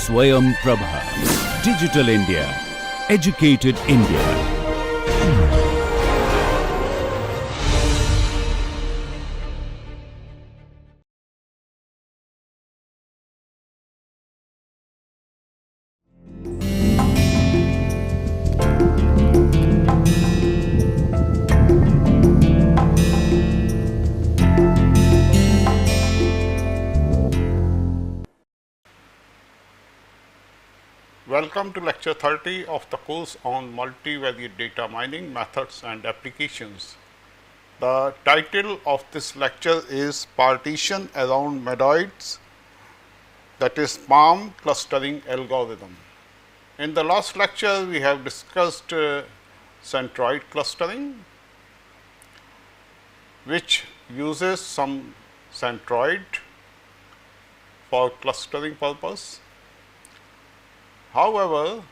Swayam Prabha. Digital India. Educated India. Welcome to lecture 30 of the course on multivariate data mining methods and applications. The title of this lecture is Partition around Medoids, that is PAM clustering algorithm. In the last lecture, we have discussed centroid clustering, which uses some centroid for clustering purpose. However,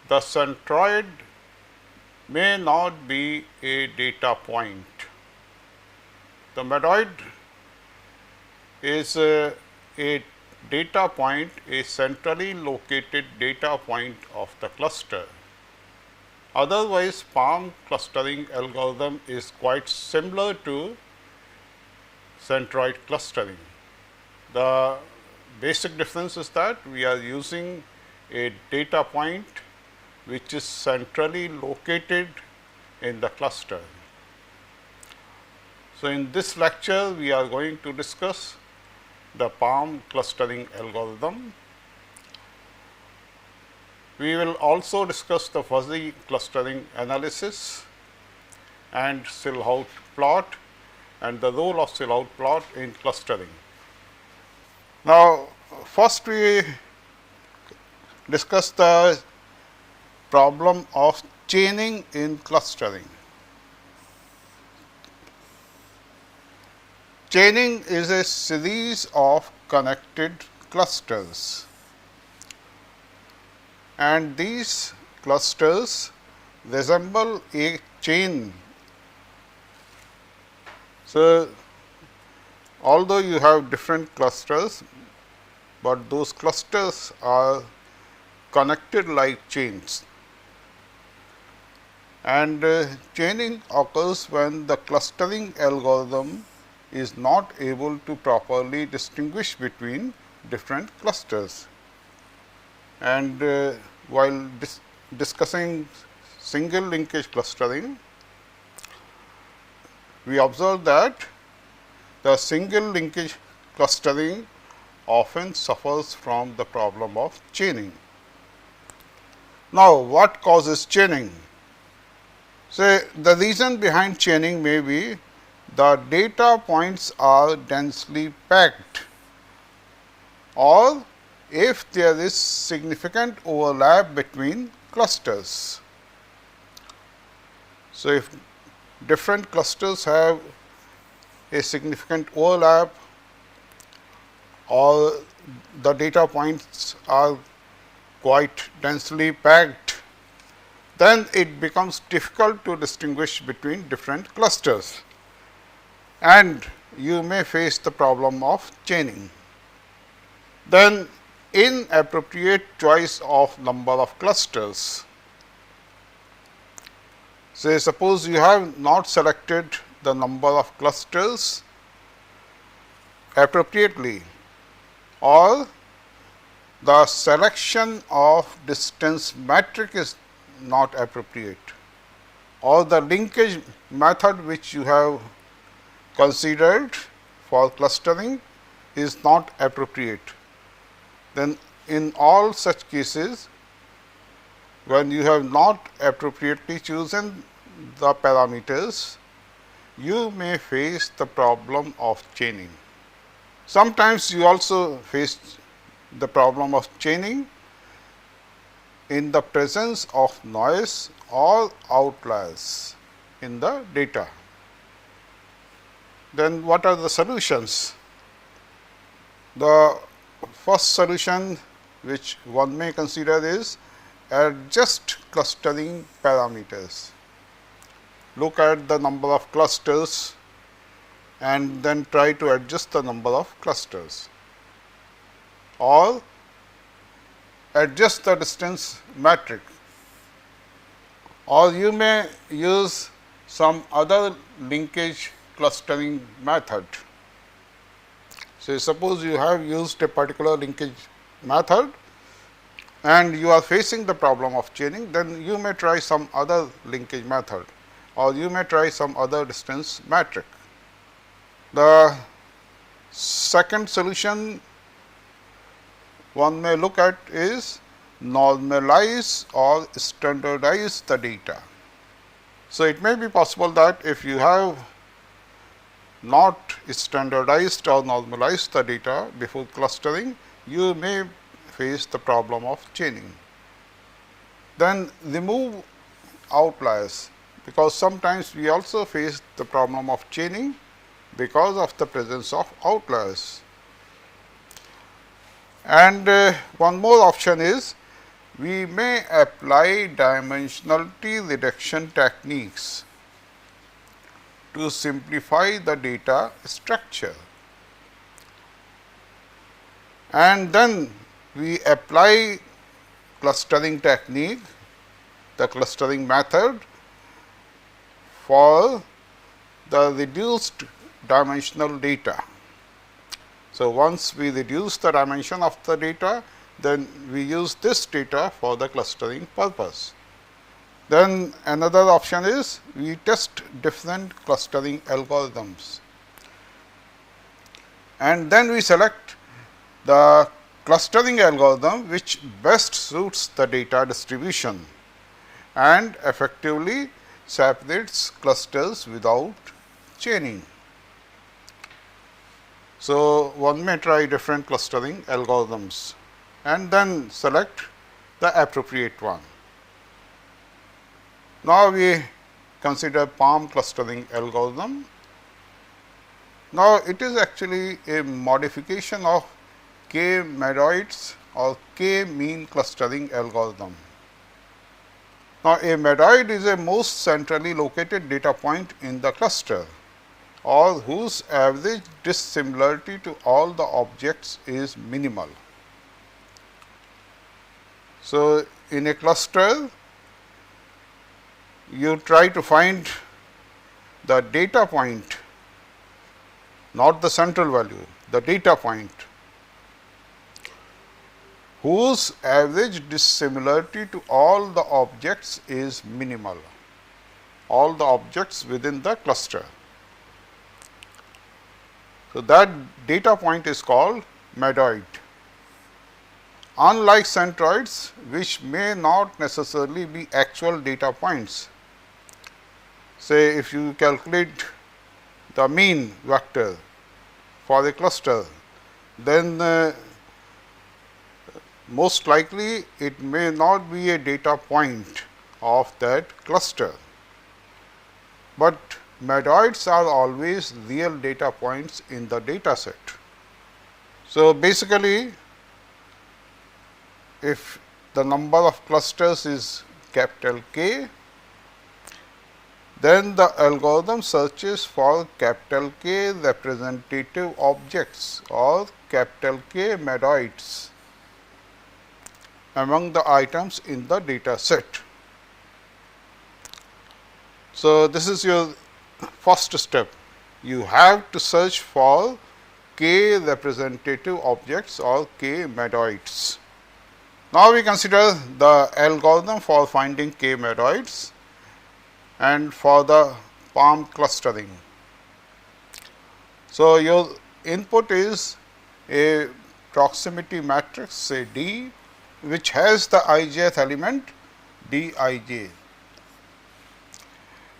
the centroid may not be a data point. The Medoid is a data point, a centrally located data point of the cluster. Otherwise, PAM clustering algorithm is quite similar to centroid clustering. The basic difference is that we are using a data point which is centrally located in the cluster. So, in this lecture, we are going to discuss the PAM clustering algorithm. We will also discuss the fuzzy clustering analysis and silhouette plot and the role of silhouette plot in clustering. Now, first we discuss the problem of chaining in clustering. Chaining is a series of connected clusters, and these clusters resemble a chain. So, although you have different clusters, but those clusters are connected like chains, and chaining occurs when the clustering algorithm is not able to properly distinguish between different clusters. And while discussing single linkage clustering, we observe that the single linkage clustering often suffers from the problem of chaining. Now, what causes chaining? Say, the reason behind chaining may be the data points are densely packed, or if there is significant overlap between clusters. So, if different clusters have a significant overlap, or the data points are quite densely packed, then it becomes difficult to distinguish between different clusters, and you may face the problem of chaining. Then, inappropriate choice of number of clusters. Say, suppose you have not selected the number of clusters appropriately, or the selection of distance metric is not appropriate, or the linkage method which you have considered for clustering is not appropriate. Then, in all such cases, when you have not appropriately chosen the parameters, you may face the problem of chaining. Sometimes you also face the problem of chaining in the presence of noise or outliers in the data. Then, what are the solutions? The first solution which one may consider is adjust clustering parameters. Look at the number of clusters and then try to adjust the number of clusters. Or adjust the distance matrix, or you may use some other linkage clustering method. So, suppose you have used a particular linkage method and you are facing the problem of chaining, then you may try some other linkage method, or you may try some other distance matrix. The second solution one may look at is normalize or standardize the data. So, it may be possible that if you have not standardized or normalized the data before clustering, you may face the problem of chaining. Then remove outliers, because sometimes we also face the problem of chaining because of the presence of outliers. And one more option is we may apply dimensionality reduction techniques to simplify the data structure, and then we apply clustering technique, the clustering method, for the reduced dimensional data. So, once we reduce the dimension of the data, then we use this data for the clustering purpose. Then another option is we test different clustering algorithms, and then we select the clustering algorithm which best suits the data distribution and effectively separates clusters without chaining. So, one may try different clustering algorithms and then select the appropriate one. Now, we consider PAM clustering algorithm. Now, it is actually a modification of K Medoids or K mean clustering algorithm. Now, a Medoid is a most centrally located data point in the cluster, or whose average dissimilarity to all the objects is minimal. So, in a cluster, you try to find the data point, not the central value, the data point, whose average dissimilarity to all the objects is minimal, all the objects within the cluster. So, that data point is called Medoid. Unlike centroids, which may not necessarily be actual data points, say if you calculate the mean vector for a cluster, then most likely it may not be a data point of that cluster, but Medoids are always real data points in the data set. So, basically, if the number of clusters is capital K, then the algorithm searches for capital K representative objects or capital K Medoids among the items in the data set. So, this is your first step. You have to search for K representative objects or K Medoids. Now, we consider the algorithm for finding K Medoids and for the PAM clustering. So, your input is a proximity matrix, say D, which has the ijth element Dij,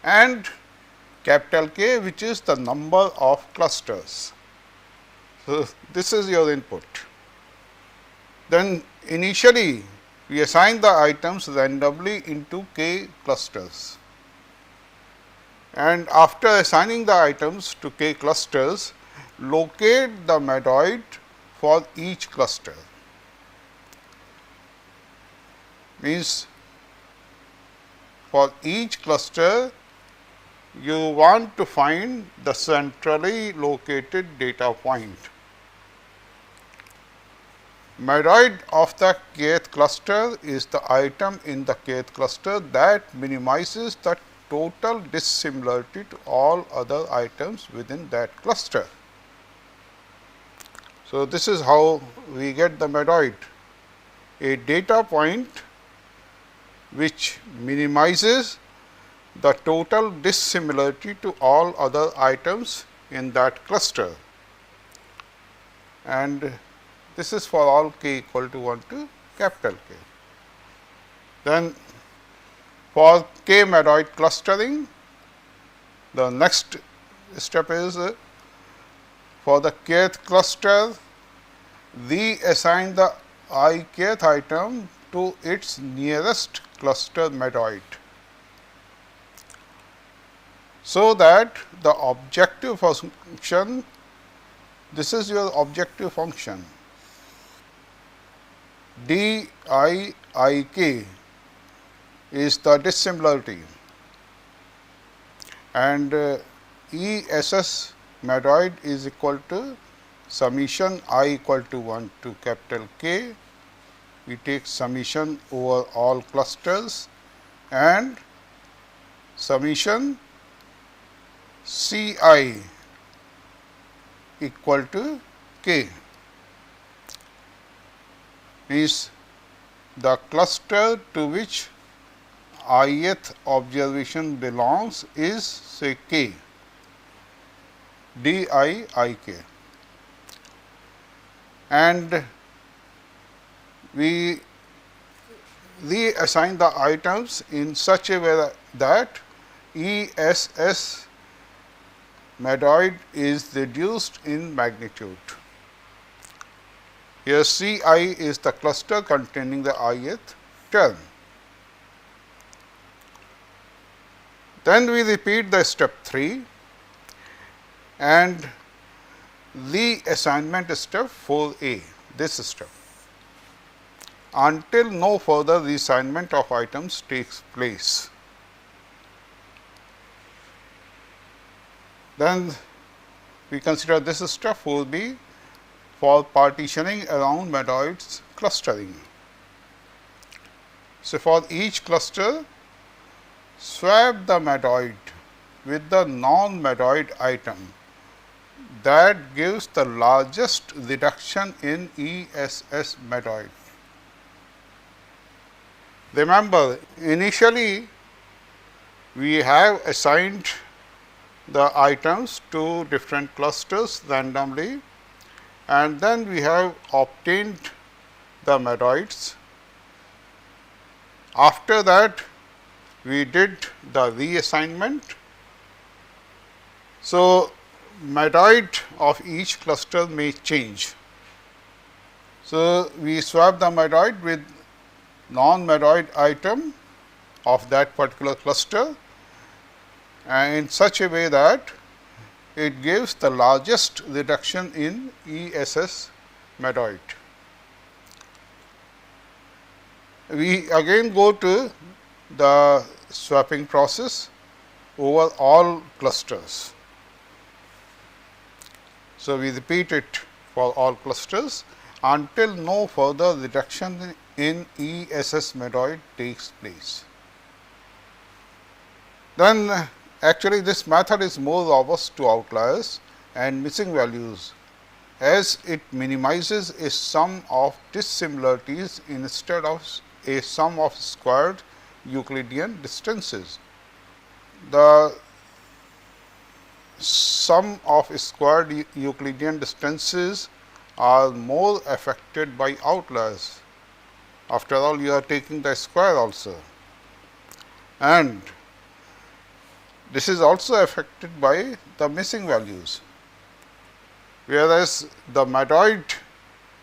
and capital K, which is the number of clusters. So, this is your input. Then initially we assign the items randomly into K clusters, and after assigning the items to K clusters, locate the Medoid for each cluster. Means for each cluster you want to find the centrally located data point. Medoid of the kth cluster is the item in the kth cluster that minimizes the total dissimilarity to all other items within that cluster. So, this is how we get the Medoid, a data point which minimizes the total dissimilarity to all other items in that cluster, and this is for all k equal to 1 to capital K. Then for k Medoid clustering, the next step is for the kth cluster, reassign the kth item to its nearest cluster Medoid, so that the objective function, this is your objective function, d I k is the dissimilarity, and ESS Medoid is equal to summation I equal to 1 to capital K. We take summation over all clusters and summation C I equal to K, is the cluster to which ith observation belongs is say K, d I k, and we reassign the items in such a way that ESS Medoid is reduced in magnitude. Here C I is the cluster containing the ith term. Then we repeat the step 3 and reassignment step 4a, this step, until no further reassignment of items takes place. Then we consider this step 4b for partitioning around Medoids clustering. So, for each cluster, swap the Medoid with the non-Medoid item that gives the largest reduction in ESS Medoid. Remember, initially we have assigned the items to different clusters randomly, and then we have obtained the Medoids. After that, we did the reassignment. So, Medoid of each cluster may change. So, we swap the Medoid with non-Medoid item of that particular cluster, and in such a way that it gives the largest reduction in ESS Medoid. We again go to the swapping process over all clusters. So, we repeat it for all clusters until no further reduction in ESS Medoid takes place. Then actually this method is more robust to outliers and missing values, as it minimizes a sum of dissimilarities instead of a sum of squared Euclidean distances. The sum of squared Euclidean distances are more affected by outliers. After all, you are taking the square also, and this is also affected by the missing values, whereas the Medoid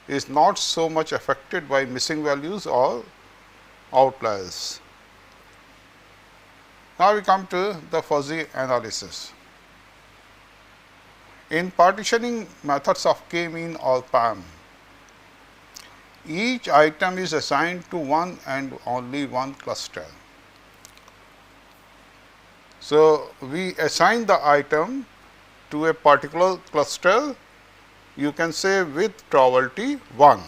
is not so much affected by missing values or outliers. Now, we come to the fuzzy analysis. In partitioning methods of k-mean or PAM, each item is assigned to one and only one cluster. So, we assign the item to a particular cluster, you can say with probability 1.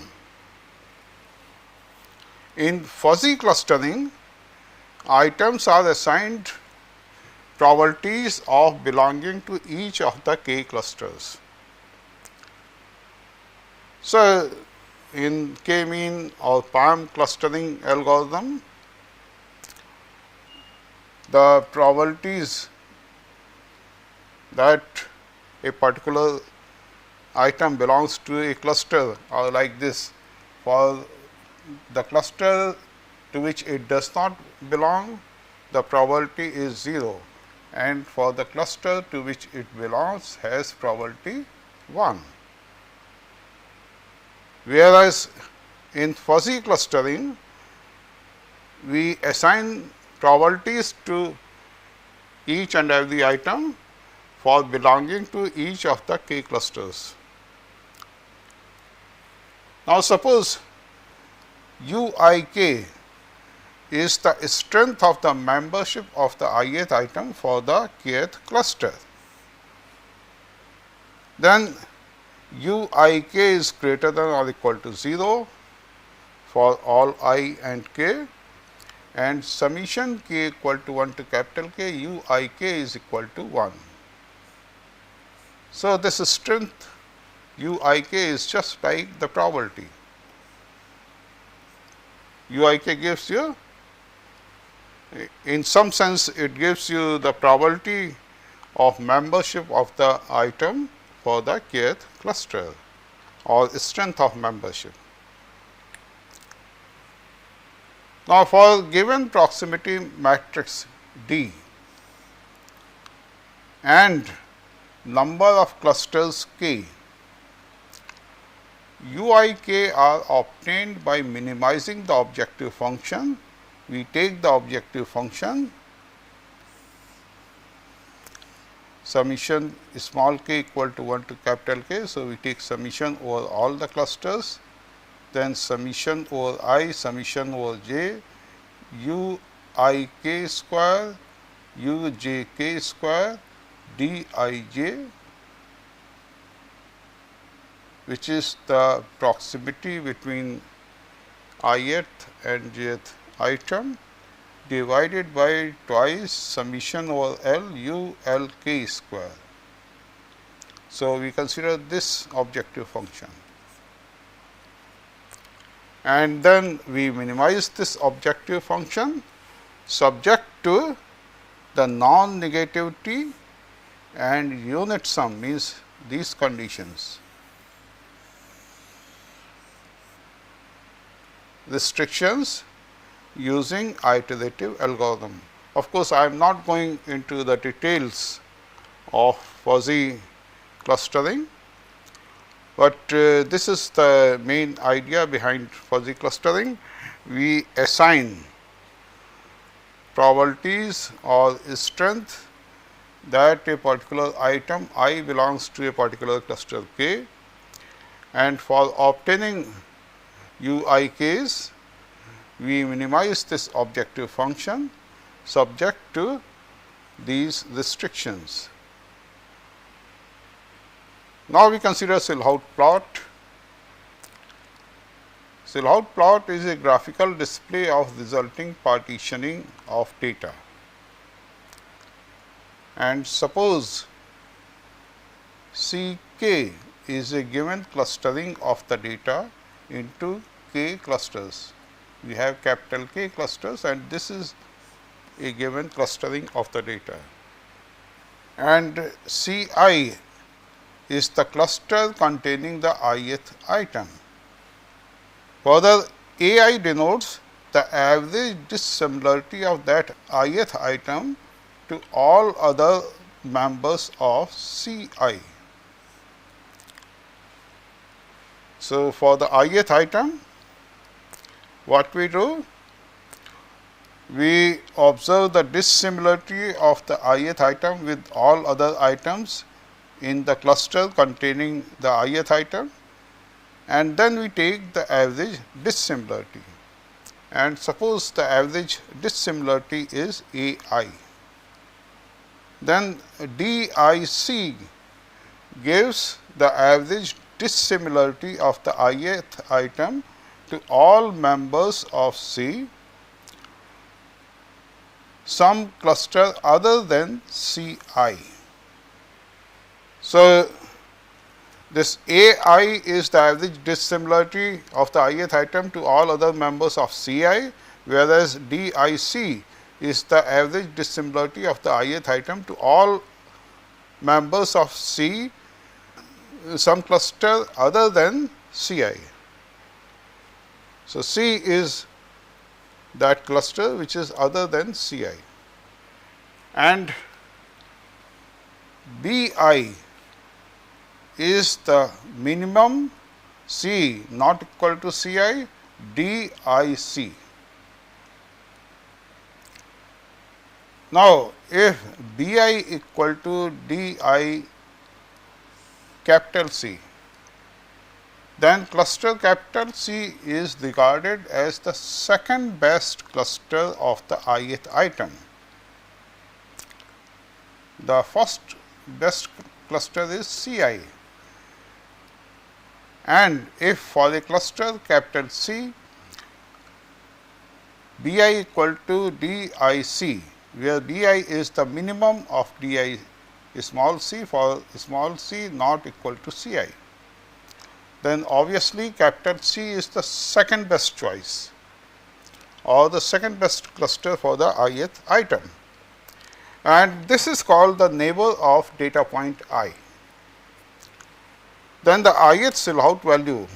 In fuzzy clustering, items are assigned probabilities of belonging to each of the k clusters. So, in k-mean or PAM clustering algorithm, the probabilities that a particular item belongs to a cluster are like this. For the cluster to which it does not belong, the probability is 0, and for the cluster to which it belongs has probability 1. Whereas, in fuzzy clustering, we assign probabilities to each and every item for belonging to each of the k clusters. Now, suppose UIK is the strength of the membership of the ith item for the kth cluster. Then UIK is greater than or equal to 0 for all I and k, and summation k equal to 1 to capital K, UIK is equal to 1. So, this strength UIK is just like the probability. UIK gives you, in some sense, it gives you the probability of membership of the item for the kth cluster or strength of membership. Now, for given proximity matrix D and number of clusters k, UIK are obtained by minimizing the objective function. We take the objective function summation small k equal to 1 to capital K. So, we take summation over all the clusters, then summation over I, summation over j, UIK square, UJK square, Dij, which is the proximity between ith and jth item, divided by twice summation over L U L k square. So, we consider this objective function, and then we minimize this objective function subject to the non-negativity and unit sum, means these conditions. Restrictions using iterative algorithm. Of course, I am not going into the details of fuzzy clustering, but this is the main idea behind fuzzy clustering. We assign probabilities or strength that a particular item I belongs to a particular cluster K, and for obtaining UIKs, we minimize this objective function subject to these restrictions. Now, we consider Silhouette plot. Silhouette plot is a graphical display of resulting partitioning of data. And suppose Ck is a given clustering of the data into k clusters. We have capital K clusters, and this is a given clustering of the data. And Ci is the cluster containing the ith item. Further, Ai denotes the average dissimilarity of that ith item to all other members of Ci. So, for the ith item, what we do? We observe the dissimilarity of the ith item with all other items in the cluster containing the ith item, and then we take the average dissimilarity, and suppose the average dissimilarity is Ai. Then DIC gives the average dissimilarity of the ith item to all members of C some cluster other than C I. So, this A I is the average dissimilarity of the ith item to all other members of C I, whereas D I C is the average dissimilarity of the ith item to all members of C some cluster other than C I. So, C is that cluster which is other than C I, and B I is the minimum C not equal to C I, D I C. Now, if B I equal to D I capital C, then cluster capital C is regarded as the second best cluster of the ith item. The first best cluster is C I, and if for a cluster capital C, B I equal to D I C, where B I is the minimum of D I small c for small c not equal to C I, then obviously capital C is the second best choice or the second best cluster for the ith item, and this is called the neighbor of data point I. Then the ith silhouette value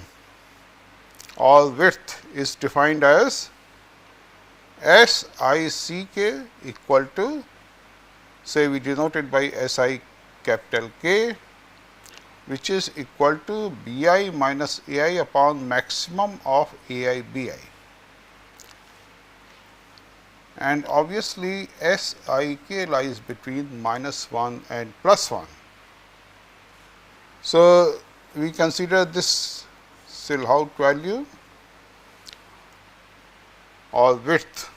or width is defined as SICK equal to, say we denote it by SI capital K, which is equal to BI minus AI upon maximum of AI BI, and obviously SIK lies between -1 and +1. So, we consider this silhouette value or width.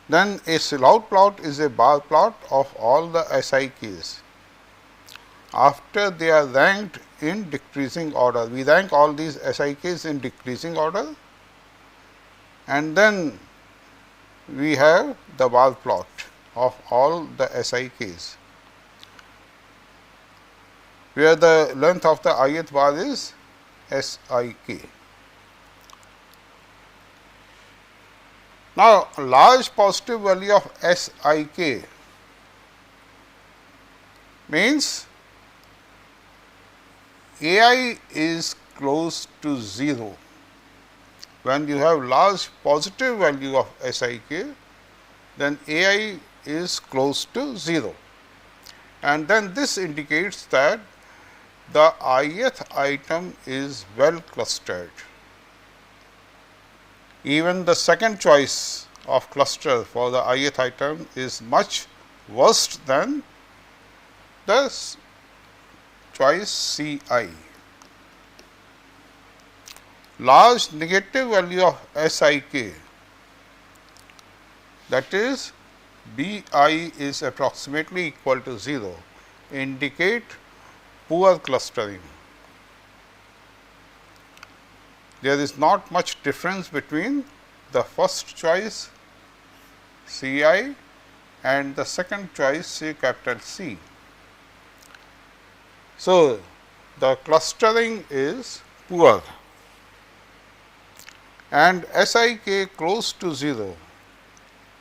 Then a silhouette plot is a bar plot of all the SIKs after they are ranked in decreasing order. We rank all these SIKs in decreasing order, and then we have the bar plot of all the SIKs, where the length of the ith bar is SIK. Now, a large positive value of SIK means AI is close to 0. When you have large positive value of SIK, then AI is close to 0, and then this indicates that the ith item is well clustered. Even the second choice of cluster for the ith item is much worse than the choice C I. Large negative value of SIK, that is BI is approximately equal to 0, indicate poor clustering. There is not much difference between the first choice C I and the second choice say capital C. So, the clustering is poor, and SIK close to 0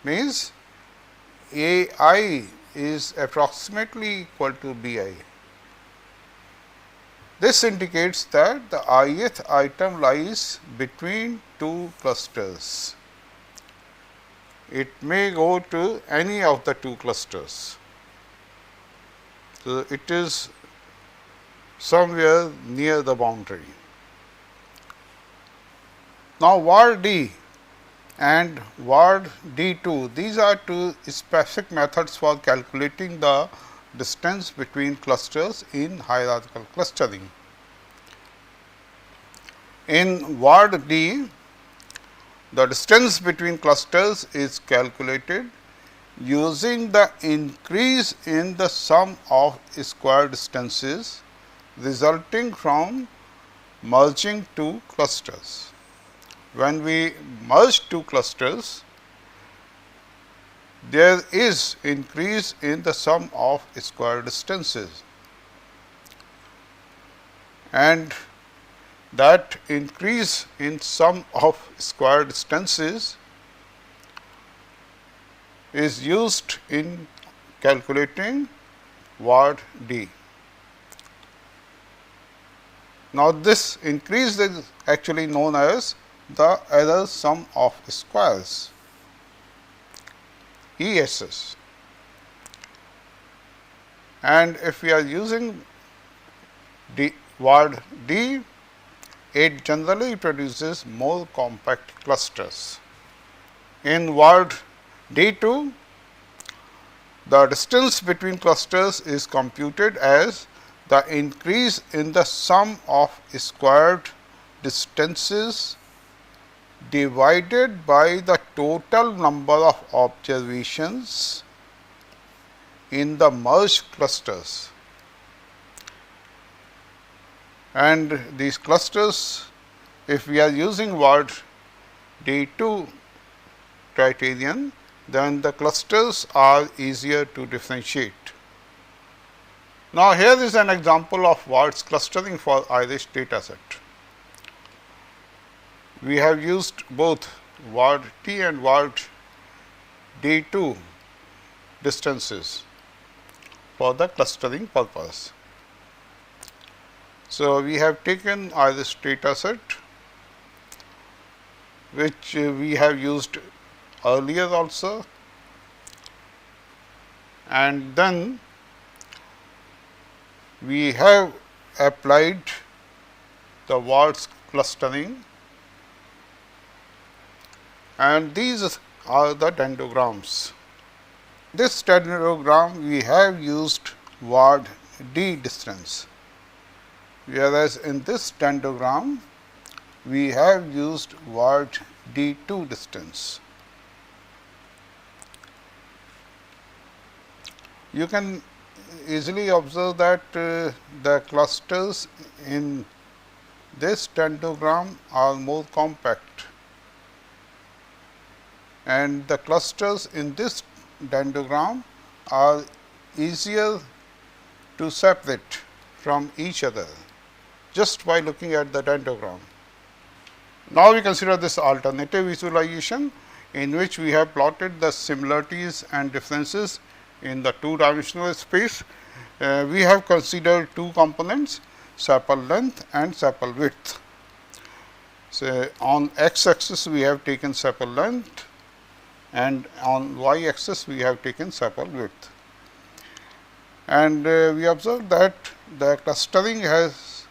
means AI is approximately equal to BI. This indicates that the ith item lies between two clusters. It may go to any of the two clusters. So, it is somewhere near the boundary. Now, var D and var D2, these are two specific methods for calculating the distance between clusters in hierarchical clustering. In var D, the distance between clusters is calculated using the increase in the sum of square distances resulting from merging two clusters. When we merge two clusters, there is increase in the sum of square distances, and that increase in sum of square distances is used in calculating ward D. Now, this increase is actually known as the error sum of squares, ESS. And if we are using ward D, it generally produces more compact clusters. In ward D2, the distance between clusters is computed as the increase in the sum of squared distances divided by the total number of observations in the merged clusters. And these clusters, if we are using ward D2 criterion, then the clusters are easier to differentiate. Now, here is an example of wards clustering for Irish data set. We have used both ward T and ward D2 distances for the clustering purpose. So, we have taken Irish data set, which we have used earlier also, and then we have applied the wards clustering, and these are the dendrograms. This dendrogram we have used ward D distance, whereas in this dendrogram we have used ward D2 distance. You can easily observe that the clusters in this dendrogram are more compact, and the clusters in this dendrogram are easier to separate from each other just by looking at the dendrogram. Now, we consider this alternative visualization in which we have plotted the similarities and differences in the two-dimensional space. We have considered two components, sepal length and sepal width. So, on x axis we have taken sepal length, and on y axis we have taken sepal width. And we observe that the clustering has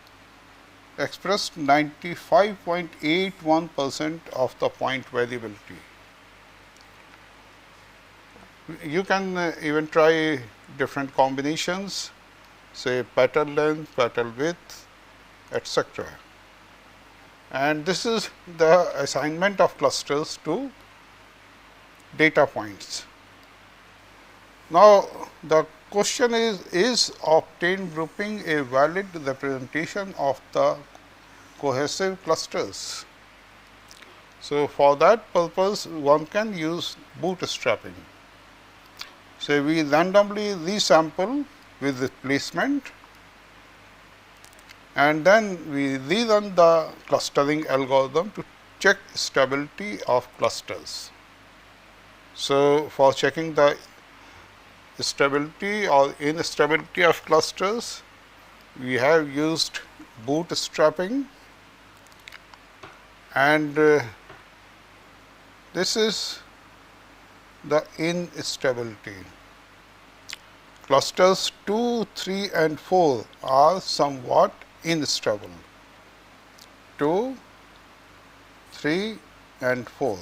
expressed 95.81% of the point variability. You can even try different combinations, say petal length, petal width, etc. And this is the assignment of clusters to data points. Now, the question is obtained grouping a valid representation of the cohesive clusters? So, for that purpose one can use bootstrapping. So, we randomly resample with replacement, and then we rerun the clustering algorithm to check stability of clusters. So, for checking the stability or instability of clusters, we have used bootstrapping, and this is the instability. Clusters 2, 3 and 4 are somewhat unstable. 2, 3 and 4.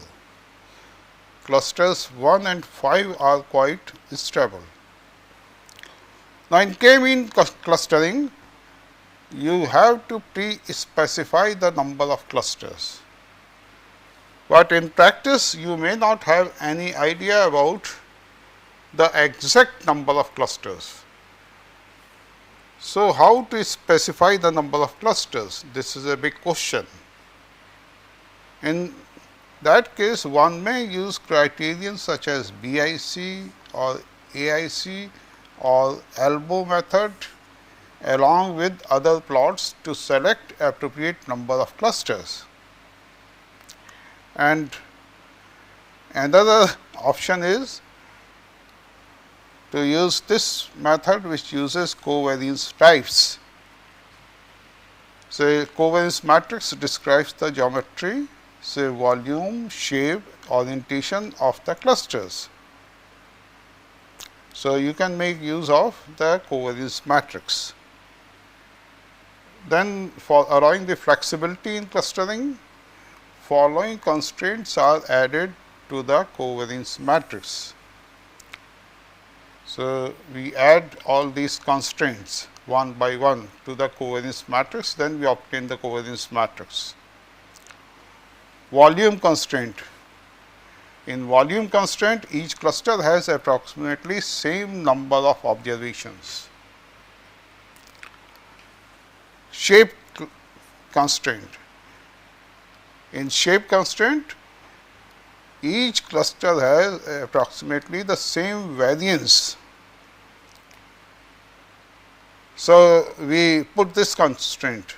Clusters 1 and 5 are quite stable. Now, in k-mean clustering, you have to pre-specify the number of clusters, but in practice you may not have any idea about the exact number of clusters. So, how to specify the number of clusters? This is a big question. In that case, one may use criterion such as BIC or AIC or elbow method along with other plots to select appropriate number of clusters. And another option is to use this method, which uses covariance types. So, covariance matrix describes the geometry, say volume, shape, orientation of the clusters. So, you can make use of the covariance matrix. Then, for allowing the flexibility in clustering, following constraints are added to the covariance matrix. So, we add all these constraints one by one to the covariance matrix, then we obtain the covariance matrix. Volume constraint. In volume constraint, each cluster has approximately same number of observations. Shape constraint. In shape constraint, each cluster has approximately the same variance. So, we put this constraint.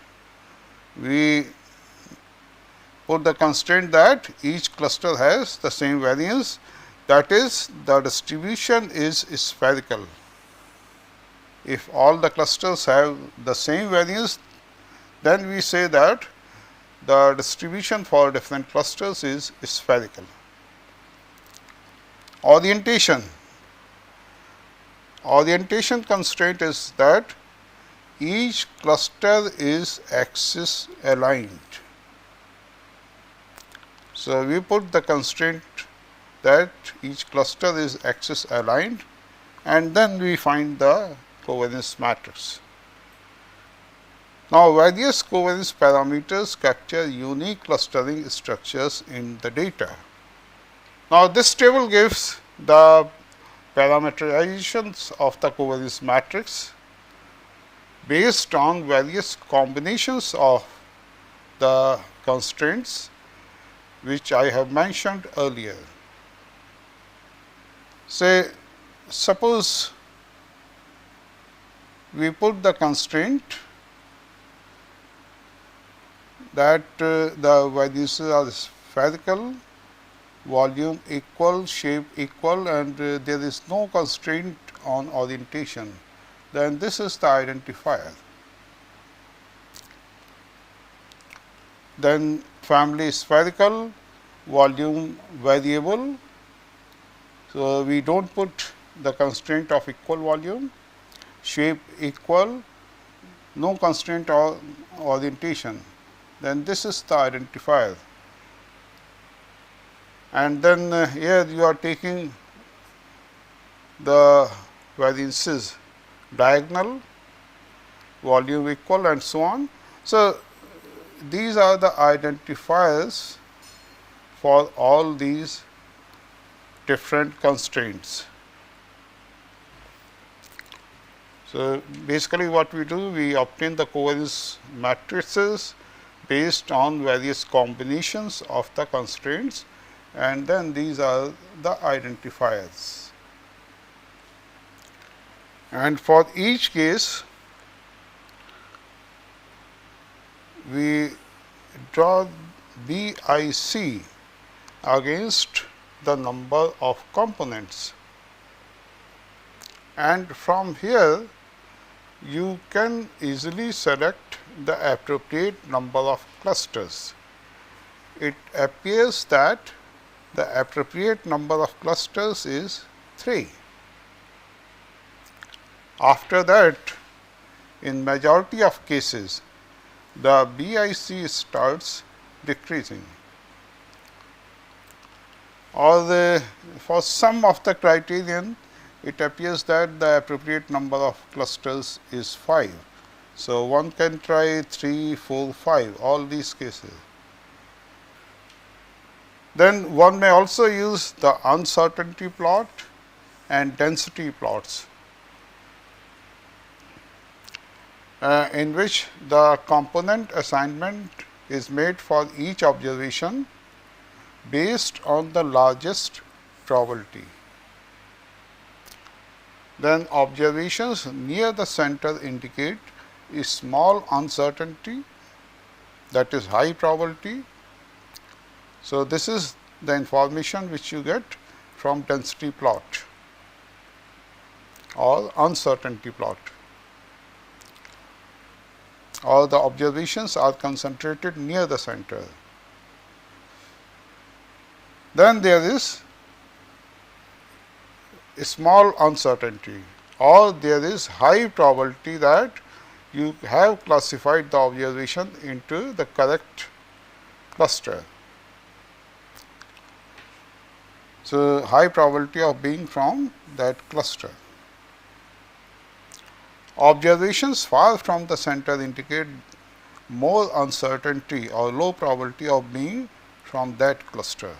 We put the constraint that each cluster has the same variance, that is, the distribution is spherical. If all the clusters have the same variance, then we say that the distribution for different clusters is spherical. Orientation. Orientation constraint is that each cluster is axis aligned. So, we put the constraint that each cluster is axis aligned, and then we find the covariance matrix. Now, various covariance parameters capture unique clustering structures in the data. Now, this table gives the parameterizations of the covariance matrix based on various combinations of the constraints which I have mentioned earlier. Say, suppose we put the constraint that the variances are spherical, volume equal, shape equal, and there is no constraint on orientation, then this is the identifier. Then family spherical, volume variable. So, we do not put the constraint of equal volume, shape equal, no constraint or orientation, then this is the identifier. And then here you are taking the variances diagonal, volume equal, and so on. So, these are the identifiers for all these different constraints. So, basically what we do, we obtain the covariance matrices based on various combinations of the constraints, and then these are the identifiers. And for each case, we draw BIC against the number of components, and from here you can easily select the appropriate number of clusters. It appears that the appropriate number of clusters is 3. After that, in majority of cases, the BIC starts decreasing, or for some of the criterion, it appears that the appropriate number of clusters is 5. So, one can try 3, 4, 5, all these cases. Then one may also use the uncertainty plot and density plots. in which the component assignment is made for each observation based on the largest probability. Then observations near the center indicate a small uncertainty, that is high probability. So, this is the information which you get from density plot or uncertainty plot. All the observations are concentrated near the center. Then there is a small uncertainty, or there is high probability that you have classified the observation into the correct cluster. So, high probability of being from that cluster. Observations far from the center indicate more uncertainty or low probability of being from that cluster.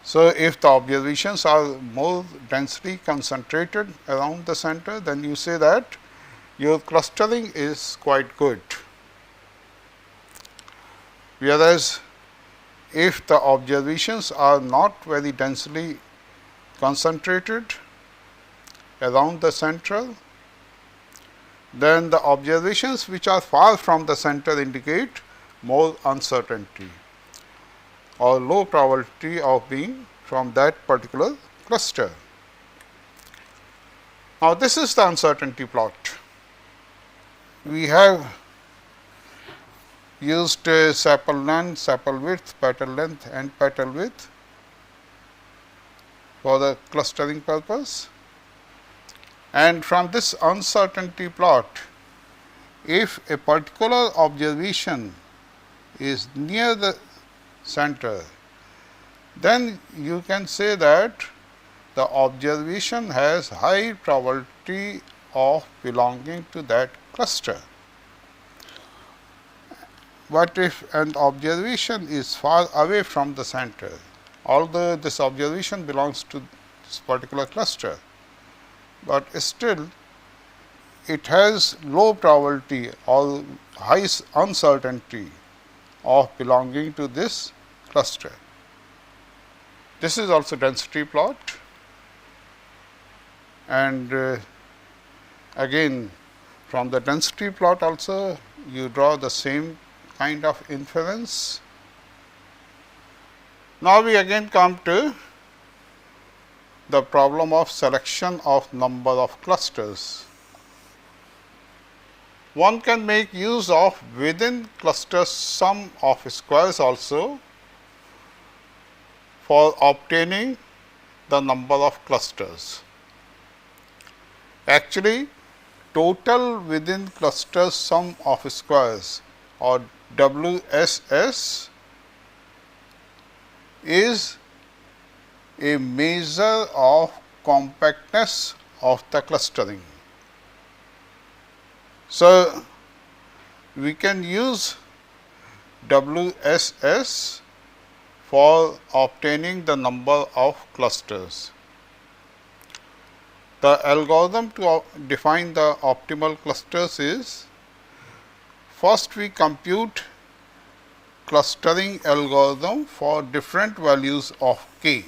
So, if the observations are more densely concentrated around the center, then you say that your clustering is quite good. Whereas, if the observations are not very densely concentrated around the center, then the observations which are far from the center indicate more uncertainty or low probability of being from that particular cluster. Now, this is the uncertainty plot. We have used sepal length, sepal width, petal length and petal width for the clustering purpose. And from this uncertainty plot, if a particular observation is near the center, then you can say that the observation has high probability of belonging to that cluster. But if an observation is far away from the center, although this observation belongs to this particular cluster, but still it has low probability or high uncertainty of belonging to this cluster. This is also density plot, and again from the density plot also you draw the same kind of inference. Now, we again come to the problem of selection of number of clusters. One can make use of within cluster sum of squares also for obtaining the number of clusters. Actually, total within cluster sum of squares or WSS is a measure of compactness of the clustering. So, we can use WSS for obtaining the number of clusters. The algorithm to define the optimal clusters is, first we compute clustering algorithm for different values of k.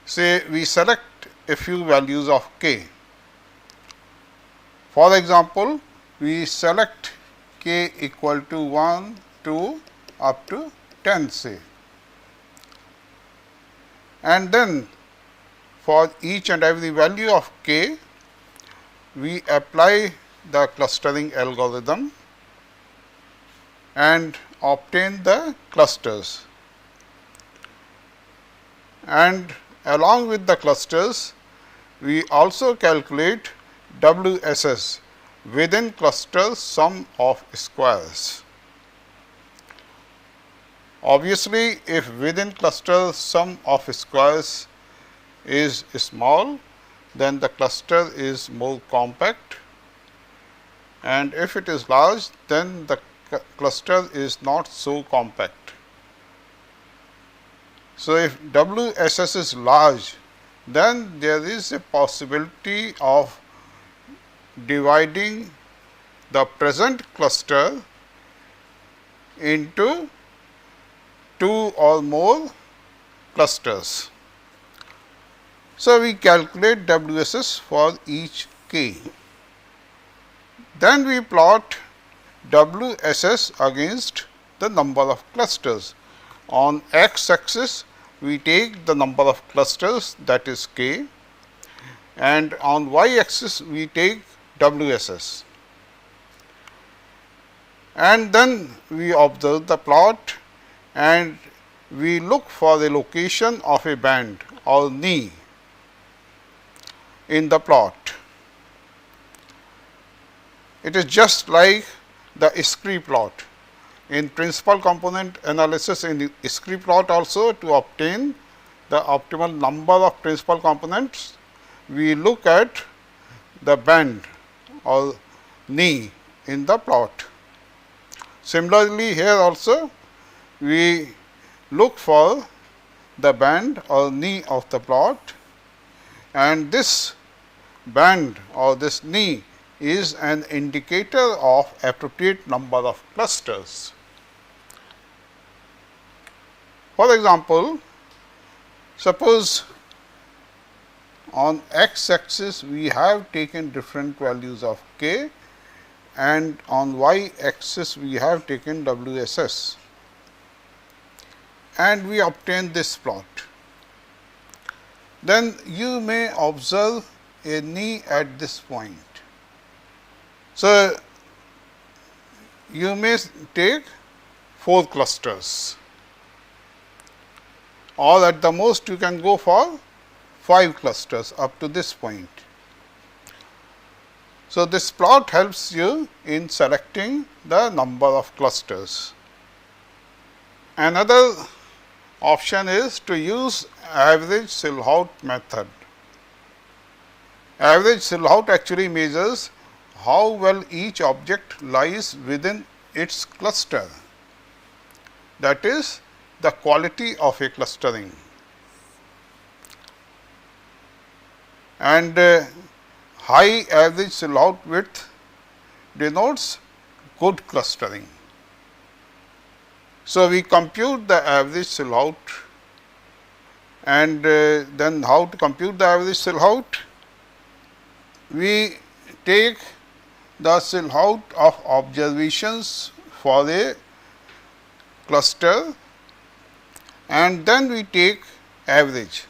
Say we select a few values of k. For example, we select k equal to 1, 2 up to 10 say, and then for each and every value of k, we apply the clustering algorithm and obtain the clusters. And along with the clusters, we also calculate WSS within cluster sum of squares. Obviously, if within cluster sum of squares is small, then the cluster is more compact, and if it is large, then the cluster is not so compact. So, if WSS is large, then there is a possibility of dividing the present cluster into 2 or more clusters. So, we calculate WSS for each k. Then we plot WSS against the number of clusters. On x axis, we take the number of clusters, that is k, and on y axis we take WSS. And then we observe the plot and we look for the location of a band or knee in the plot. It is just like the ISCRI plot. In principal component analysis in the ISCRI plot also, to obtain the optimal number of principal components, we look at the band or knee in the plot. Similarly, here also we look for the band or knee of the plot, and this band or this knee is an indicator of appropriate number of clusters. For example, suppose on x axis we have taken different values of k, and on y axis we have taken WSS, and we obtain this plot. Then you may observe a knee at this point. So, you may take 4 clusters, or at the most you can go for 5 clusters up to this point. So, this plot helps you in selecting the number of clusters. Another option is to use average Silhouette method. Average Silhouette actually measures how well each object lies within its cluster, that is the quality of a clustering. And high average Silhouette width denotes good clustering. So, we compute the average Silhouette, and then how to compute the average Silhouette? We take the Silhouette of observations for a cluster, and then we take average.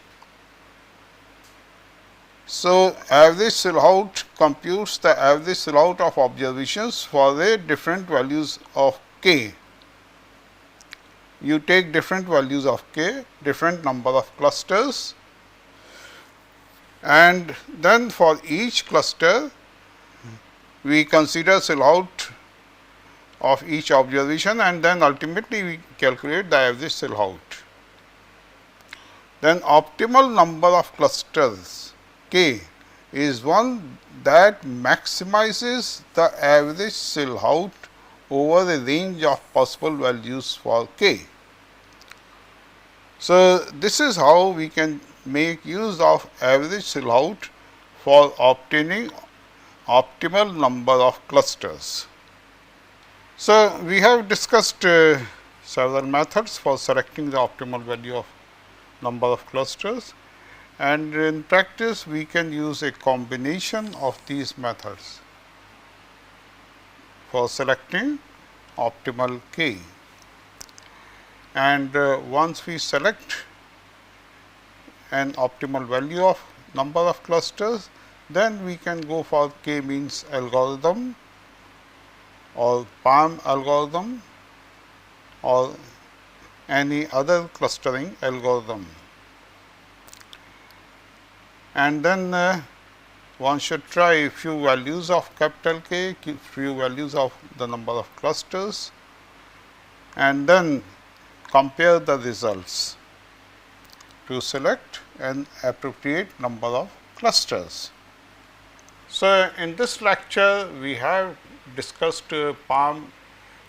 So, average Silhouette computes the average Silhouette of observations for the different values of k. You take different values of k, different number of clusters, and then for each cluster we consider Silhouette of each observation, and then ultimately we calculate the average Silhouette. Then optimal number of clusters k is one that maximizes the average Silhouette over a range of possible values for k. So, this is how we can make use of average Silhouette for obtaining optimal number of clusters. So, we have discussed several methods for selecting the optimal value of number of clusters, and in practice we can use a combination of these methods for selecting optimal k. And once we select an optimal value of number of clusters, then we can go for k-means algorithm or PAM algorithm or any other clustering algorithm. And then one should try a few values of capital K, few values of the number of clusters, and then compare the results to select an appropriate number of clusters. So, in this lecture we have discussed PAM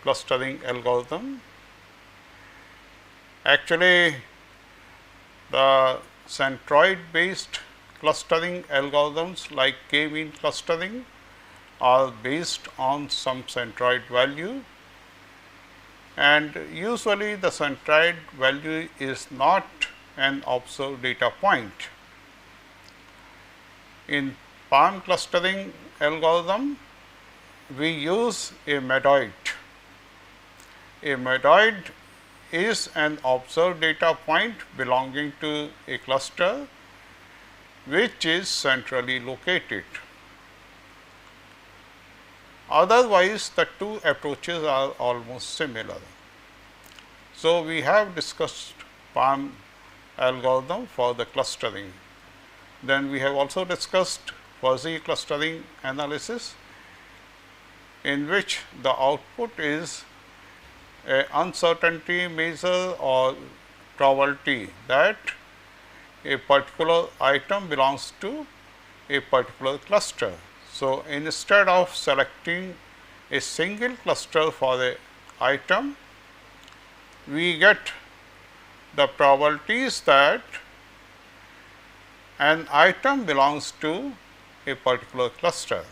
clustering algorithm. Actually, the centroid based clustering algorithms like k-mean clustering are based on some centroid value, and usually the centroid value is not an observed data point. In PAM clustering algorithm, we use a Medoid. A Medoid is an observed data point belonging to a cluster which is centrally located. Otherwise, the two approaches are almost similar. So, we have discussed PAM algorithm for the clustering. Then we have also discussed fuzzy clustering analysis, in which the output is a uncertainty measure or probability that a particular item belongs to a particular cluster. So, instead of selecting a single cluster for a item, we get the probabilities that an item belongs to a particular cluster.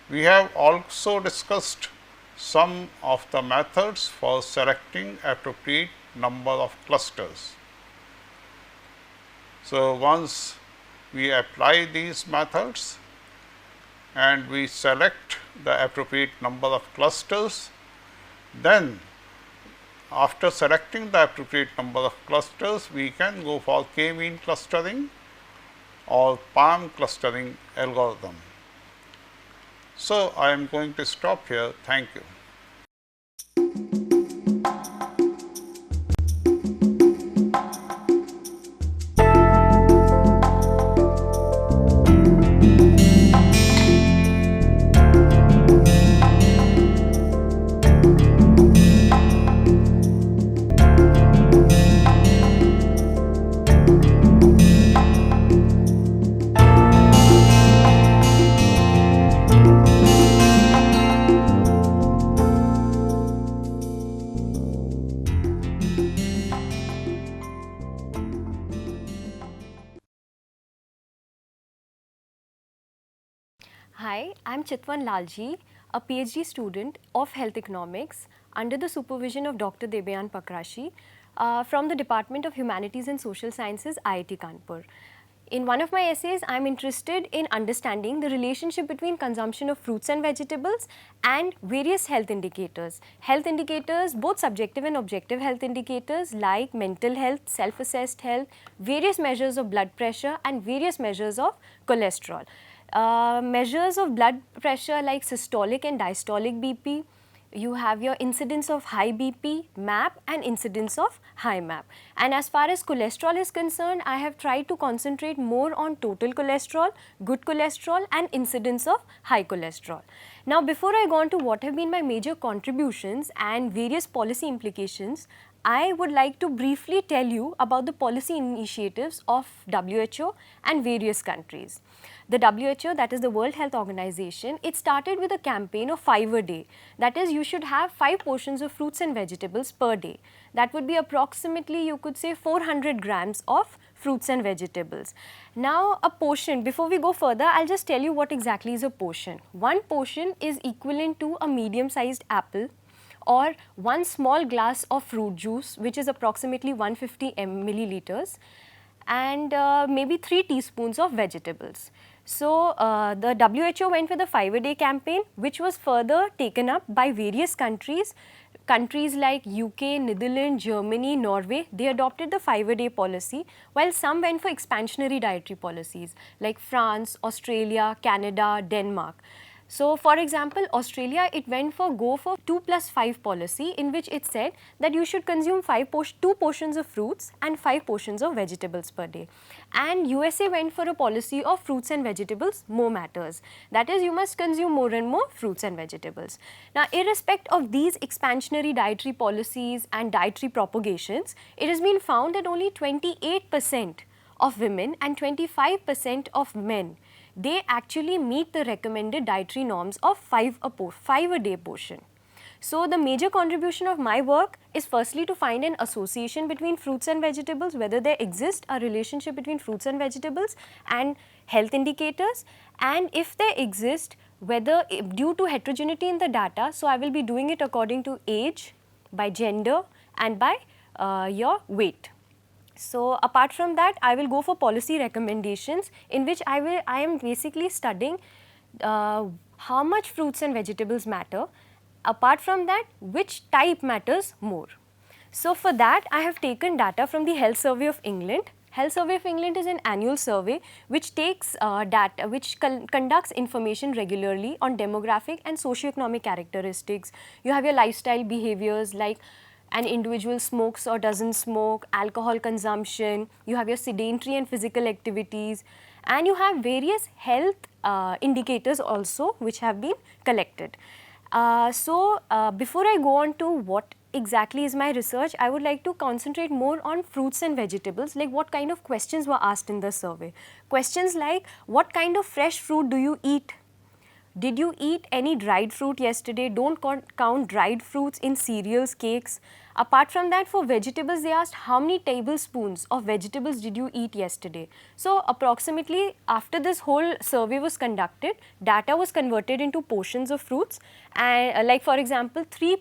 We have also discussed some of the methods for selecting appropriate number of clusters. So, once we apply these methods and we select the appropriate number of clusters, then after selecting the appropriate number of clusters, we can go for k-mean clustering or PAM clustering algorithm. So, I am going to stop here. Thank you. Hi, I am Chitwan Lalji, a PhD student of Health Economics under the supervision of Dr. Debayan Pakrashi from the Department of Humanities and Social Sciences, IIT Kanpur. In one of my essays, I am interested in understanding the relationship between consumption of fruits and vegetables and various health indicators. Health indicators, both subjective and objective health indicators like mental health, self-assessed health, various measures of blood pressure and various measures of cholesterol. Measures of blood pressure like systolic and diastolic BP, you have your incidence of high BP, MAP and incidence of high MAP. And as far as cholesterol is concerned, I have tried to concentrate more on total cholesterol, good cholesterol and incidence of high cholesterol. Now, before I go on to what have been my major contributions and various policy implications, I would like to briefly tell you about the policy initiatives of WHO and various countries. The WHO, that is the World Health Organization, it started with a campaign of 5 a day. That is, you should have 5 portions of fruits and vegetables per day. That would be approximately, you could say, 400 grams of fruits and vegetables. Now, a portion, before we go further, I'll just tell you what exactly is a portion. One portion is equivalent to a medium-sized apple, or one small glass of fruit juice, which is approximately 150 milliliters, and maybe 3 teaspoons of vegetables. So, the WHO went with a 5 a day campaign, which was further taken up by various countries. Countries like UK, Netherlands, Germany, Norway, they adopted the 5 a day policy, while some went for expansionary dietary policies like France, Australia, Canada, Denmark. So, for example, Australia, it went for 2+5 policy, in which it said that you should consume 2 portions of fruits and 5 portions of vegetables per day. And USA went for a policy of fruits and vegetables more matters. That is, you must consume more and more fruits and vegetables. Now, irrespective of these expansionary dietary policies and dietary propagations, it has been found that only 28% of women and 25% of men, they actually meet the recommended dietary norms of 5 a day portion. So the major contribution of my work is firstly to find an association between fruits and vegetables, whether there exists a relationship between fruits and vegetables and health indicators, and if they exist, whether due to heterogeneity in the data, so I will be doing it according to age, by gender and by your weight. So apart from that, I will go for policy recommendations, in which I am basically studying how much fruits and vegetables matter. Apart from that, which type matters more. So for that, I have taken data from the Health Survey of England. Health Survey of England is an annual survey which takes data, which conducts information regularly on demographic and socioeconomic characteristics. You have your lifestyle behaviors, like an individual smokes or doesn't smoke, alcohol consumption, you have your sedentary and physical activities, and you have various health indicators also which have been collected. Before I go on to what exactly is my research, I would like to concentrate more on fruits and vegetables, like what kind of questions were asked in the survey. Questions like, what kind of fresh fruit do you eat? Did you eat any dried fruit yesterday? Don't count dried fruits in cereals, cakes. Apart from that, for vegetables, they asked how many tablespoons of vegetables did you eat yesterday? So approximately after this whole survey was conducted, data was converted into portions of fruits, and like for example, 3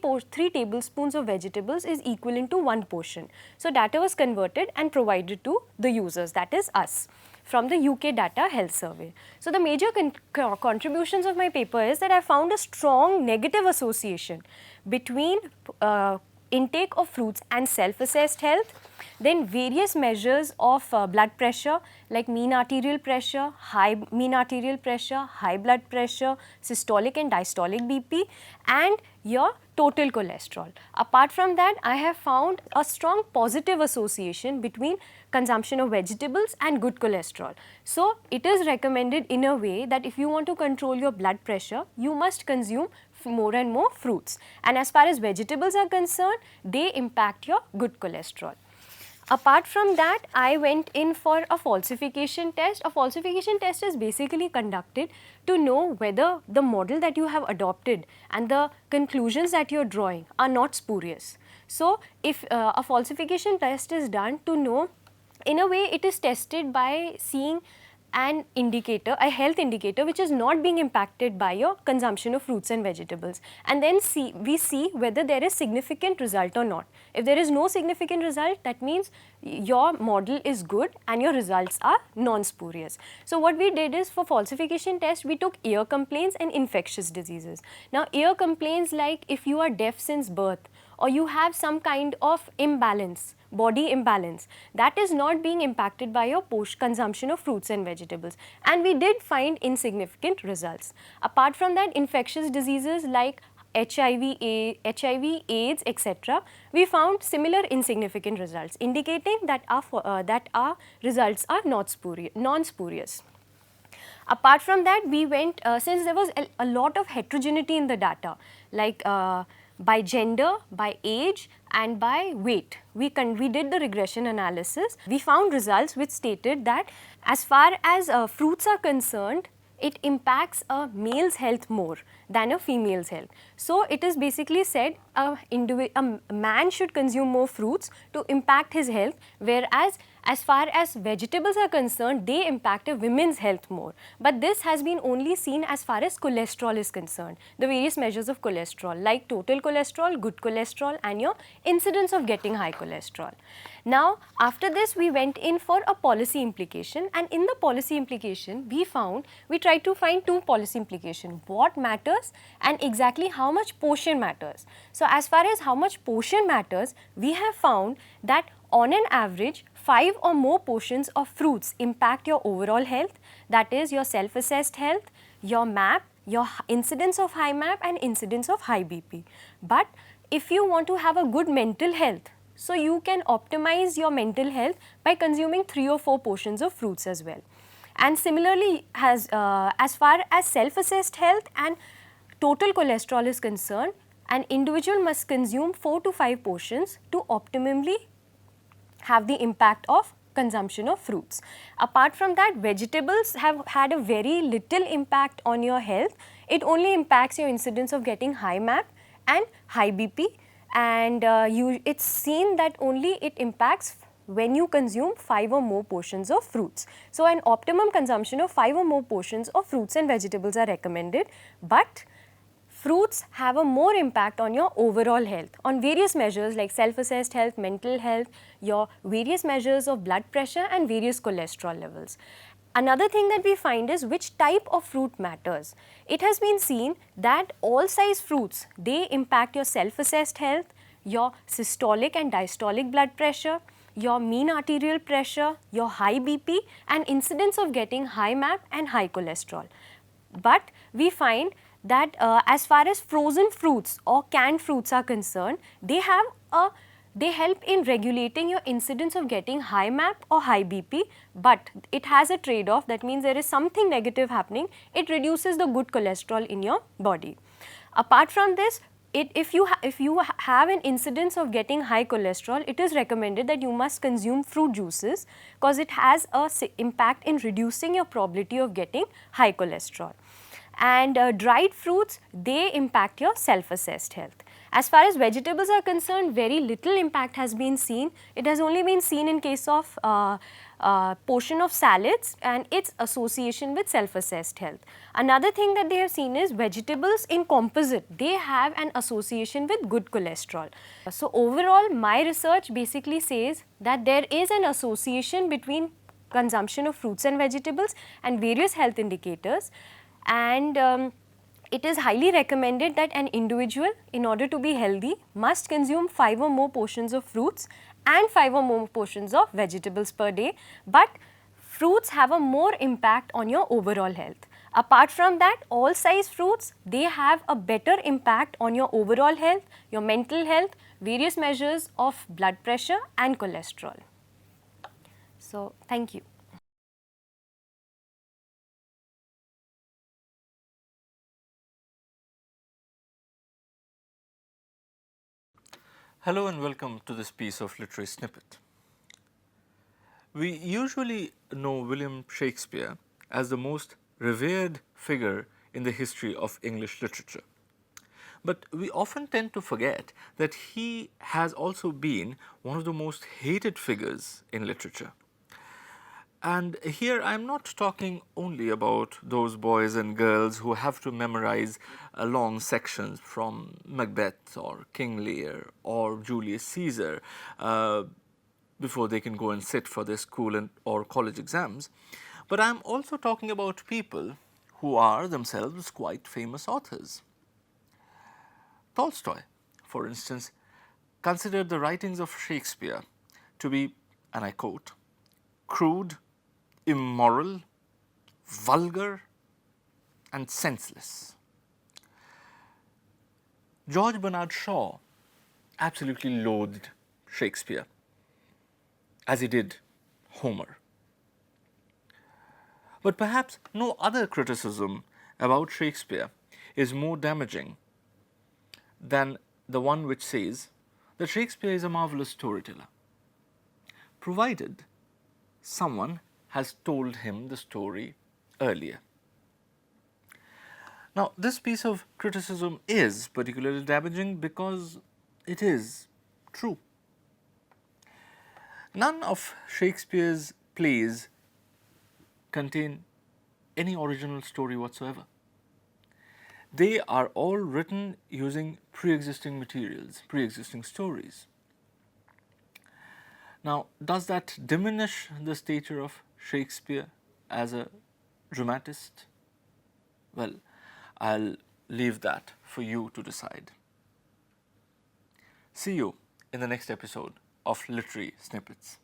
tablespoons of vegetables is equivalent to 1 portion. So data was converted and provided to the users, that is us, from the UK Data Health Survey. So the major contributions of my paper is that I found a strong negative association between intake of fruits and self-assessed health, then various measures of blood pressure like mean arterial pressure, high blood pressure, systolic and diastolic BP, and your total cholesterol. Apart from that, I have found a strong positive association between consumption of vegetables and good cholesterol. So it is recommended in a way that if you want to control your blood pressure, you must consume more and more fruits. And as far as vegetables are concerned, they impact your good cholesterol. Apart from that, I went in for a falsification test. A falsification test is basically conducted to know whether the model that you have adopted and the conclusions that you are drawing are not spurious. So if a falsification test is done to know, in a way it is tested by seeing an indicator, a health indicator which is not being impacted by your consumption of fruits and vegetables, and then we see whether there is significant result or not. If there is no significant result, that means your model is good and your results are non-spurious. So what we did is, for falsification test, we took ear complaints and infectious diseases. Now ear complaints, like if you are deaf since birth or you have some kind of imbalance, body imbalance, that is not being impacted by your consumption of fruits and vegetables, and we did find insignificant results. Apart from that, infectious diseases like HIV, AIDS, etc., we found similar insignificant results, indicating that our results are not non-spurious. Apart from that, we went, since there was a lot of heterogeneity in the data, like by gender, by age and by weight, we did the regression analysis. We found results which stated that as far as fruits are concerned, it impacts a male's health more than a female's health. So it is basically said a man should consume more fruits to impact his health, whereas as far as vegetables are concerned, they impact a woman's health more. But this has been only seen as far as cholesterol is concerned, the various measures of cholesterol like total cholesterol, good cholesterol and your incidence of getting high cholesterol. Now after this, we went in for a policy implication, and in the policy implication we tried to find 2 policy implications: what matters and exactly how much portion matters. So as far as how much portion matters, we have found that on an average 5 or more portions of fruits impact your overall health, that is your self-assessed health, your MAP, your incidence of high MAP and incidence of high BP. But if you want to have a good mental health, so you can optimize your mental health by consuming 3 or 4 portions of fruits as well. And similarly, as far as self-assessed health and total cholesterol is concerned, an individual must consume 4 to 5 portions to optimally have the impact of consumption of fruits. Apart from that, vegetables have had a very little impact on your health. It only impacts your incidence of getting high MAP and high BP, and it's seen that only it impacts when you consume 5 or more portions of fruits. So, an optimum consumption of 5 or more portions of fruits and vegetables are recommended, but fruits have a more impact on your overall health, on various measures like self-assessed health, mental health, your various measures of blood pressure and various cholesterol levels. Another thing that we find is which type of fruit matters. It has been seen that all size fruits, they impact your self-assessed health, your systolic and diastolic blood pressure, your mean arterial pressure, your high BP and incidence of getting high MAP and high cholesterol. But we find that as far as frozen fruits or canned fruits are concerned, they help in regulating your incidence of getting high MAP or high BP, but it has a trade-off. That means there is something negative happening. It reduces the good cholesterol in your body. Apart from this, if you have an incidence of getting high cholesterol, it is recommended that you must consume fruit juices because it has a impact in reducing your probability of getting high cholesterol. And dried fruits, they impact your self-assessed health. As far as vegetables are concerned, very little impact has been seen. It has only been seen in case of portion of salads and its association with self-assessed health. Another thing that they have seen is vegetables in composite, they have an association with good cholesterol. So overall, my research basically says that there is an association between consumption of fruits and vegetables and various health indicators, and it is highly recommended that an individual, in order to be healthy, must consume 5 or more portions of fruits and 5 or more portions of vegetables per day, but fruits have a more impact on your overall health. Apart from that, all size fruits, they have a better impact on your overall health, your mental health, various measures of blood pressure and cholesterol. So, thank you. Hello and welcome to this piece of literary snippet. We usually know William Shakespeare as the most revered figure in the history of English literature. But we often tend to forget that he has also been one of the most hated figures in literature. And here I am not talking only about those boys and girls who have to memorize long sections from Macbeth or King Lear or Julius Caesar before they can go and sit for their school or college exams. But I am also talking about people who are themselves quite famous authors. Tolstoy, for instance, considered the writings of Shakespeare to be, and I quote, crude, immoral, vulgar, and senseless. George Bernard Shaw absolutely loathed Shakespeare, as he did Homer. But perhaps no other criticism about Shakespeare is more damaging than the one which says that Shakespeare is a marvelous storyteller, provided someone has told him the story earlier. Now, this piece of criticism is particularly damaging because it is true. None of Shakespeare's plays contain any original story whatsoever. They are all written using pre-existing materials, pre-existing stories. Now, does that diminish the stature of Shakespeare as a dramatist? Well, I'll leave that for you to decide. See you in the next episode of Literary Snippets.